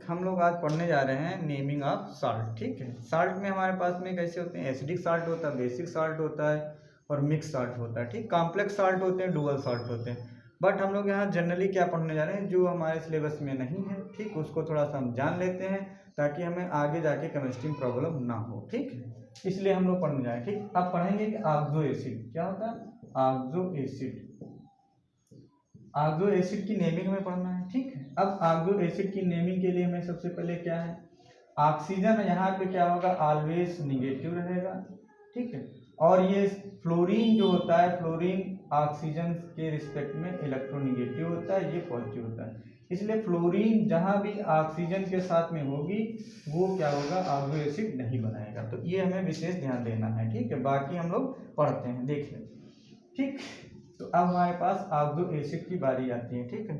हम लोग आज पढ़ने जा रहे हैं नेमिंग ऑफ साल्ट। ठीक है, साल्ट में हमारे पास में कैसे होते हैं, एसिडिक साल्ट होता है, बेसिक साल्ट होता है और मिक्स साल्ट होता है। ठीक, कॉम्प्लेक्स साल्ट होते हैं, डुअल साल्ट होते हैं। बट हम लोग यहाँ जनरली क्या पढ़ने जा रहे हैं, जो हमारे सिलेबस में नहीं है, ठीक, उसको थोड़ा सा हम जान लेते हैं ताकि हमें आगे जाके केमिस्ट्री में प्रॉब्लम ना हो। ठीक है, इसलिए हम लोग पढ़ने जा रहे हैं। ठीक, अब पढ़ेंगे कि ऑक्सो एसिड क्या होता है। ऑक्सो एसिड, ऑक्सो एसिड की नेमिंग हमें पढ़ना है। ठीक है, अब ऑक्सो एसिड की नेमिंग के लिए हमें सबसे पहले क्या है, ऑक्सीजन यहाँ पे क्या होगा, ऑलवेज निगेटिव रहेगा। ठीक है, और ये फ्लोरीन जो होता है, फ्लोरीन ऑक्सीजन के रिस्पेक्ट में इलेक्ट्रोनिगेटिव होता है, ये पॉजिटिव होता है। इसलिए फ्लोरीन जहाँ भी ऑक्सीजन के साथ में होगी वो क्या होगा, ऑक्सो एसिड नहीं बनाएगा। तो ये हमें विशेष ध्यान देना है। ठीक है, बाकी हम लोग पढ़ते हैं, देख लें। ठीक, तो अब हमारे पास ऑक्सो एसिड की बारी आती है। ठीक है,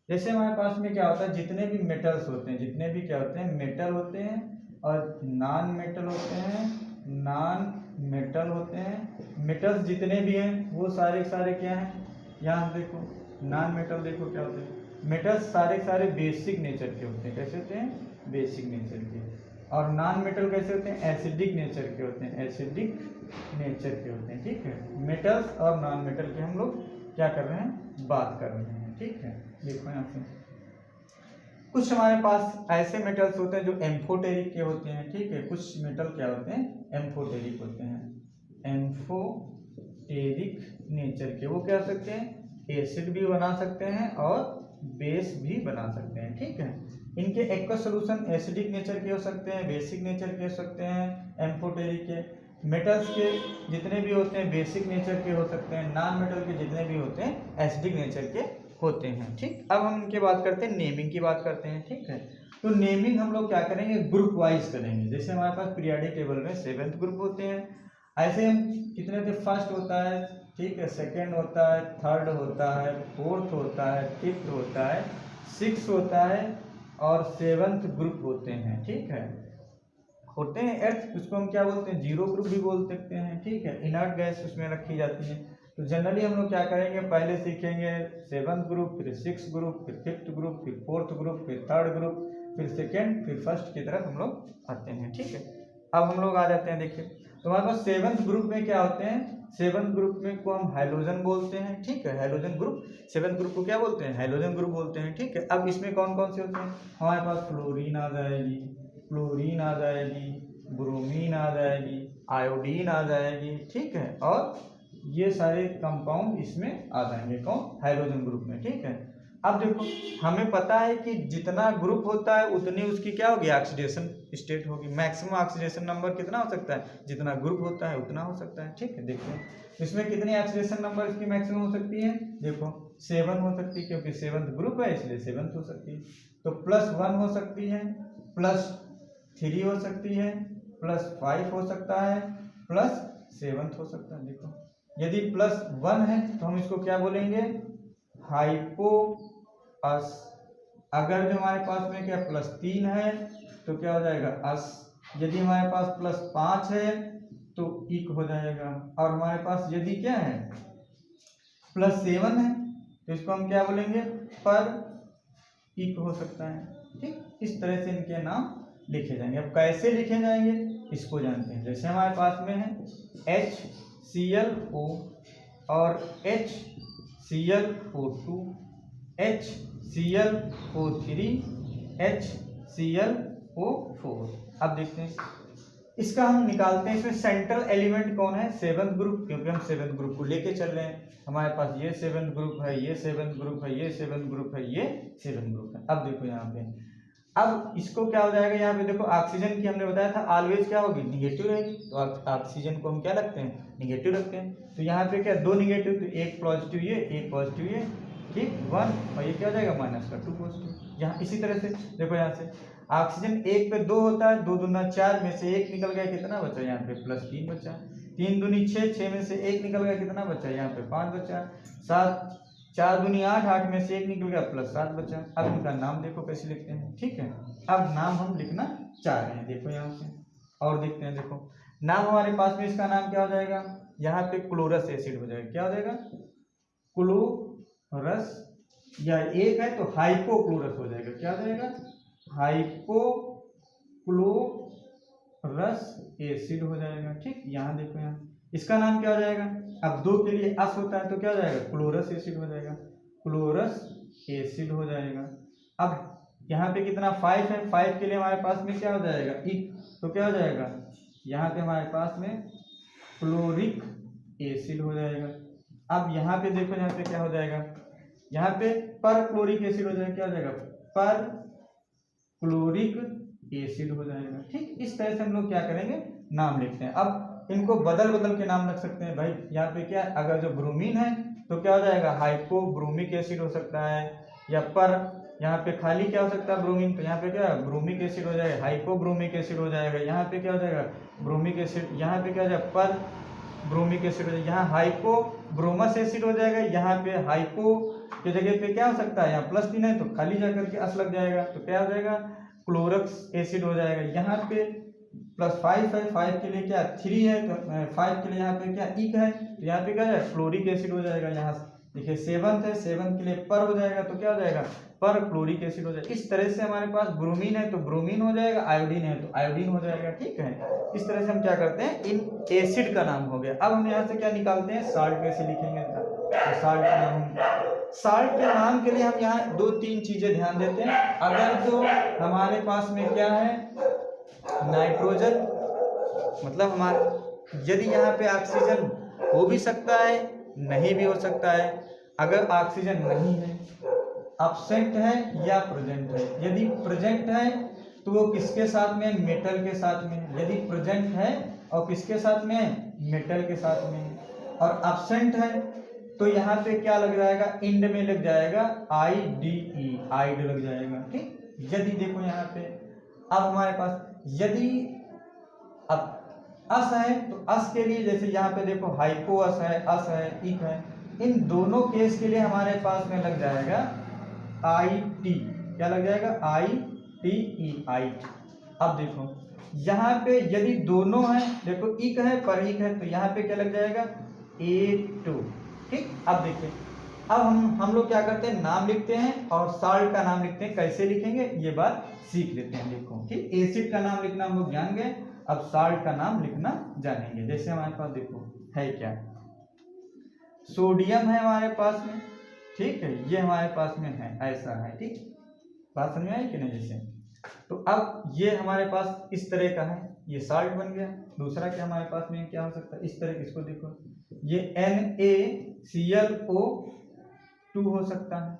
जैसे हमारे पास में क्या होता है, जितने भी मेटल्स होते हैं, जितने भी क्या होते हैं, मेटल होते हैं और नॉन मेटल होते हैं, नॉन मेटल होते हैं। मेटल्स जितने भी हैं वो सारे सारे क्या हैं, यहाँ देखो नॉन मेटल देखो क्या होते हैं, मेटल्स सारे सारे बेसिक नेचर के होते हैं। कैसे होते हैं, बेसिक नेचर के। और नॉन मेटल कैसे होते हैं, एसिडिक नेचर के होते हैं, एसिडिक नेचर के होते हैं। ठीक है, मेटल्स और नॉन मेटल के हम लोग क्या कर रहे हैं, बात कर रहे हैं। ठीक है, देखो यहाँ से कुछ हमारे पास ऐसे मेटल्स होते हैं जो एम्फोटेरिक के होते हैं। ठीक है, कुछ मेटल क्या होते हैं, एम्फोटेरिक होते हैं, एम्फोटेरिक नेचर के। वो क्या हो सकते हैं, एसिड भी बना सकते हैं और बेस भी बना सकते हैं। ठीक है, इनके एक्वस सॉल्यूशन एसिडिक नेचर के हो सकते हैं, बेसिक नेचर के हो सकते हैं, एम्फोटेरिक के। मेटल्स के जितने भी होते हैं बेसिक नेचर के हो सकते हैं, नॉन मेटल के जितने भी होते हैं एसिडिक नेचर के होते हैं। ठीक, अब हम इनकी बात करते हैं, नेमिंग की बात करते हैं। ठीक है, तो नेमिंग हम लोग क्या करेंगे, ग्रुप वाइज करेंगे। जैसे हमारे पास पीरियोडिक टेबल में 7th ग्रुप होते हैं, ऐसे हम कितने थे, फर्स्ट होता है, ठीक है, सेकेंड होता है, थर्ड होता है, फोर्थ होता है, फिफ्थ होता है, 6th होता है और 7th ग्रुप होते हैं। ठीक है, होते हैं एर्थ, उसको हम क्या बोलते हैं, जीरो ग्रुप भी बोल सकते हैं। ठीक है, इनर्ट गैस उसमें रखी जाती है। तो जनरली हम लोग क्या करेंगे, पहले सीखेंगे 7th ग्रुप, फिर 6th ग्रुप, फिर 5th ग्रुप, फिर 4th ग्रुप, फिर 3rd ग्रुप, फिर 2nd, फिर 1st की तरफ हम लोग आते हैं। ठीक है, अब हम लोग आ जाते हैं, देखिए तो हमारे पास 7th ग्रुप में क्या होते हैं, 7th ग्रुप में को हम हाइड्रोजन बोलते हैं। ठीक है, हाइड्रोजन ग्रुप, 7th ग्रुप को क्या बोलते हैं, हाइड्रोजन ग्रुप बोलते हैं। ठीक है, अब इसमें कौन कौन से होते हैं, हमारे पास फ्लोरीन आ जाएगी, क्लोरीन आ जाएगी, ब्रोमीन आ जाएगी, आयोडीन आ जाएगी। ठीक है, और ये सारे कंपाउंड इसमें आ जाएंगे, कौन, हाइड्रोजन ग्रुप में। ठीक है, अब देखो हमें पता है कि जितना ग्रुप होता है उतनी उसकी क्या होगी, ऑक्सीडेशन स्टेट होगी। मैक्सिमम ऑक्सीडेशन नंबर कितना हो सकता है, जितना ग्रुप होता है उतना हो सकता है। ठीक है, देखो इसमें कितनी ऑक्सीडेशन नंबर इसकी मैक्सिमम हो सकती है, देखो 7 हो सकती है, क्योंकि 7th ग्रुप है इसलिए 7th हो सकती है। तो +1 हो सकती है, +3 हो सकती है, +5 हो सकता है, +7 हो सकता है। देखो यदि +1 है तो हम इसको क्या बोलेंगे, हाइपो अस। अगर जो हमारे पास में क्या +3 है तो क्या हो जाएगा, अस। यदि हमारे पास +5 है तो इक हो जाएगा। और हमारे पास यदि क्या है, +7 है तो इसको हम क्या बोलेंगे, पर इक हो सकता है। ठीक, इस तरह से इनके नाम लिखे जाएंगे। अब कैसे लिखे जाएंगे इसको जानते हैं। जैसे हमारे पास में है HClO और HClO2, HClO3, HClO4। अब देखते हैं इसका हम निकालते हैं, इसमें सेंट्रल एलिमेंट कौन है, 7th ग्रुप, क्योंकि हम 7th ग्रुप को लेके चल रहे हैं। हमारे पास ये 7th ग्रुप है, ये 7th ग्रुप है, ये 7th ग्रुप है, ये 7th ग्रुप है। अब देखो यहाँ पे, अब इसको क्या हो जाएगा, यहाँ पे देखो ऑक्सीजन की हमने बताया था ऑलवेज क्या होगी, निगेटिव रहेगी। तो ऑक्सीजन को हम क्या रखते हैं, निगेटिव रखते हैं। तो यहाँ पे क्या, 2 निगेटिव, तो एक पॉजिटिव ये, एक पॉजिटिव ये, ठीक, 1, और ये क्या हो जाएगा -2 पॉजिटिव। यहाँ इसी तरह से देखो, यहाँ से ऑक्सीजन 1 पे 2 होता है, 2 दूना 4 में से 1 निकल गया, कितना बचा, यहाँ पे +3 बचा। 3 दूनी 6, 6 में से 1 निकल गया, कितना बचा, यहाँ पे 5 बचा। 7, 4 दूनी 8, 8 में से 1 निकल गया, +7 बचा। अब इनका नाम देखो कैसे लिखते हैं। ठीक है, अब नाम हम लिखना चाह रहे हैं, देखो यहाँ से और देखते हैं। देखो नाम हमारे पास में इसका नाम क्या हो जाएगा, यहाँ पे क्लोरस एसिड हो जाएगा, क्या हो जाएगा, क्लोरस, या एक है तो हाइपोक्लोरस हो जाएगा, क्या हो जाएगा, हाइपोक्लोरस एसिड हो जाएगा। ठीक, यहाँ देखो, यहाँ इसका नाम क्या हो जाएगा, अब 2 के लिए अस होता है तो क्या हो जाएगा, क्लोरस एसिड हो जाएगा, क्लोरस एसिड हो जाएगा। अब यहाँ पे कितना 5 है, 5 के लिए हमारे पास में क्या हो जाएगा, इक, तो क्या हो जाएगा, यहाँ पे हमारे पास में क्लोरिक एसिड हो जाएगा। अब यहाँ पे देखो, यहाँ पे क्या हो जाएगा, यहाँ पे पर क्लोरिक एसिड हो जाएगा, क्या हो जाएगा, पर क्लोरिक एसिड हो जाएगा। ठीक, इस तरह से हम लोग क्या करेंगे, नाम लिखते हैं। अब इनको बदल बदल के नाम रख सकते हैं भाई। यहाँ पे क्या, अगर जो ब्रोमीन है तो क्या हो जाएगा, हाइपोब्रोमिक एसिड हो सकता है, या पर यहाँ पे खाली क्या हो सकता है, ब्रोमीन, तो यहाँ पे क्या ब्रोमिक एसिड हो जाएगा, हाइपोब्रोमिक एसिड हो जाएगा। यहाँ पे क्या हो जाएगा, ब्रोमिक एसिड, यहाँ पे क्या हो जाएगा, पर ब्रोमिक एसिड हो जाएगा। यहाँ हाइपोब्रोमस एसिड हो जाएगा, यहाँ पे हाइपो के जगह पे क्या हो सकता है, यहाँ प्लस 3 है तो खाली जाकर के अस लग जाएगा, तो क्या हो जाएगा, क्लोरक्स एसिड हो जाएगा। यहाँ पे +5 है, 5 के लिए क्या 3 है, तो 5 के लिए यहाँ पे क्या इक है, तो यहाँ पे क्या है, क्लोरिक एसिड हो जाएगा। यहाँ देखिए 7 है, 7 के लिए पर हो जाएगा, तो क्या हो जाएगा, पर क्लोरिक एसिड हो जाएगा। इस तरह से हमारे पास ब्रोमीन है तो ब्रोमीन हो जाएगा, आयोडीन है तो आयोडीन हो जाएगा। ठीक है, इस तरह से हम क्या करते हैं, इन एसिड का नाम हो गया। अब हम यहाँ से क्या निकालते हैं, साल्ट कैसे लिखेंगे, तो साल्ट का नाम, साल्ट के नाम के लिए हम यहाँ 2-3 चीजें ध्यान देते हैं। अगर जो हमारे पास में क्या है, नाइट्रोजन, मतलब हमारे, यदि यहाँ पे ऑक्सीजन हो भी सकता है, नहीं भी हो सकता है। अगर ऑक्सीजन नहीं है, एब्सेंट है या प्रेजेंट है, यदि प्रेजेंट है तो वो किसके साथ में, मेटल के साथ में। यदि प्रेजेंट है और किसके साथ में, मेटल के साथ में। और एब्सेंट है तो यहाँ पे क्या लग जाएगा, इंड में लग जाएगा IDE, आइड लग जाएगा। ठीक, यदि देखो यहाँ पे, अब हमारे पास यदि अब अस है तो अस के लिए, जैसे यहाँ पे देखो हाइपो अस है, इक है, इन दोनों केस के लिए हमारे पास में लग जाएगा IT, क्या लग जाएगा, ITE, आइट। अब देखो यहाँ पे यदि दोनों है, देखो इक है पर इक है, तो यहाँ पे क्या लग जाएगा, A2। ठीक, अब देखिए, अब हम लोग क्या करते हैं, नाम लिखते हैं और साल्ट का नाम लिखते हैं। कैसे लिखेंगे ये बात सीख लेते हैं। देखो ठीक, एसिड का नाम लिखना हम लोग जान गए, अब साल्ट का नाम लिखना जानेंगे। जैसे हमारे पास देखो है क्या, सोडियम है हमारे पास में, ठीक है, ये हमारे पास में है, ऐसा है। ठीक, बात समझ में आई कि नहीं, जैसे तो अब ये हमारे पास इस तरह का है, ये साल्ट बन गया। दूसरा क्या हमारे पास में क्या हो सकता है, इस तरह, इसको देखो, ये NaClO2 हो सकता है।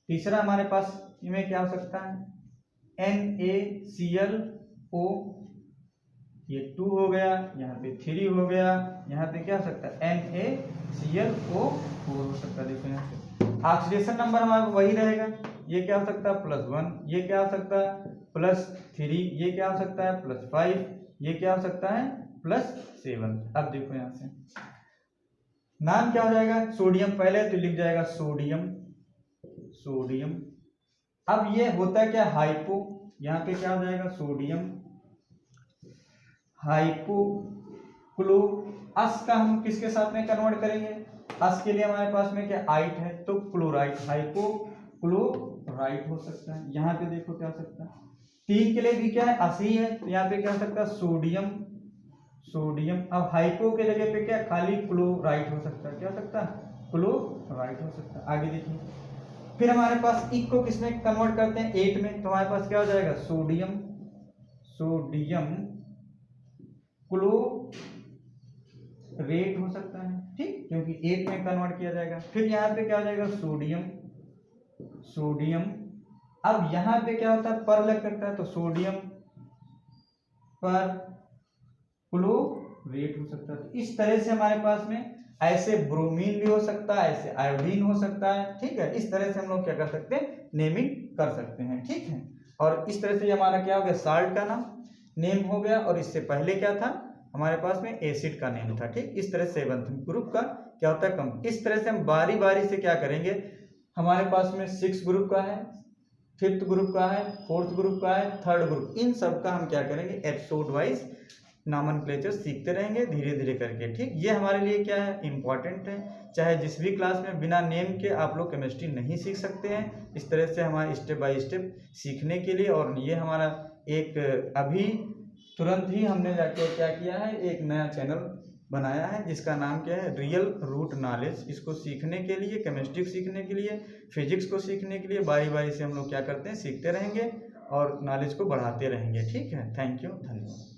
तीसरा हमारे पास इनमें क्या हो सकता है, NaClO, ये 2 हो गया, यहाँ पे 3 हो गया, यहाँ पे क्या हो सकता है, NaClO4 हो सकता है। देखो यहाँ पे ऑक्सीडेशन नंबर हमारा वही रहेगा, ये क्या हो सकता है, +1, ये क्या हो सकता है, +3, ये क्या हो सकता है, +5, ये क्या हो सकता है, +7। अब देखो यहाँ से नाम क्या हो जाएगा, सोडियम, पहले तो लिख जाएगा सोडियम, सोडियम। अब ये होता है क्या, हाइपो, यहाँ पे क्या हो जाएगा, सोडियम हाइपोक्लो। अस का हम किसके साथ में कन्वर्ट करेंगे, अस के लिए हमारे पास में क्या आइट है, तो क्लोराइट, हाइपोक्लोराइट हो सकता है। यहाँ पे देखो क्या हो सकता है, 3 के लिए भी क्या है, अस ही है, तो यहाँ पे क्या हो सकता है, सोडियम, सोडियम। अब हाइपो के जगह पे क्या, खाली क्लोराइट हो सकता है, क्या हो सकता है, क्लोराइट हो सकता है। आगे देखिए, फिर हमारे पास इक को किसमें कन्वर्ट करते हैं, 8 में, तो हमारे पास क्या हो जाएगा, सोडियम, सोडियम क्लोरेट हो सकता है। ठीक, क्योंकि 8 में कन्वर्ट किया जाएगा। फिर यहाँ पे क्या हो जाएगा, सोडियम, सोडियम। अब यहाँ पे क्या होता है, पर लग सकता है, तो सोडियम पर क्लोरेट हो सकता है। तो इस तरह से हमारे पास में ऐसे ब्रोमीन भी हो सकता है, ऐसे आयोडीन हो सकता है। ठीक है, इस तरह से हम लोग क्या कर सकते हैं, नेमिंग कर सकते हैं। ठीक है, और इस तरह से हमारा क्या हो गया, साल्ट का नाम नेम हो गया, और इससे पहले क्या था हमारे पास में, एसिड का नेम था। ठीक, इस तरह से 7th ग्रुप का क्या होता है, कम। इस तरह से हम बारी बारी से क्या करेंगे, हमारे पास में 6 ग्रुप का है, 5th ग्रुप का है, 4th ग्रुप का है, 3rd ग्रुप, इन सब का हम क्या करेंगे, एपिसोड वाइज नॉमेनक्लेचर सीखते रहेंगे धीरे धीरे करके। ठीक, ये हमारे लिए क्या है, इम्पॉर्टेंट है। चाहे जिस भी क्लास में बिना नेम के आप लोग केमिस्ट्री नहीं सीख सकते हैं। इस तरह से हमारे स्टेप बाय स्टेप सीखने के लिए, और ये हमारा एक अभी तुरंत ही हमने जाके क्या किया है, एक नया चैनल बनाया है जिसका नाम क्या है, रियल रूट नॉलेज। इसको सीखने के लिए, केमिस्ट्री सीखने के लिए, फिजिक्स को सीखने के लिए बारी बारी से हम लोग क्या करते हैं, सीखते रहेंगे और नॉलेज को बढ़ाते रहेंगे। ठीक है, थैंक यू, धन्यवाद।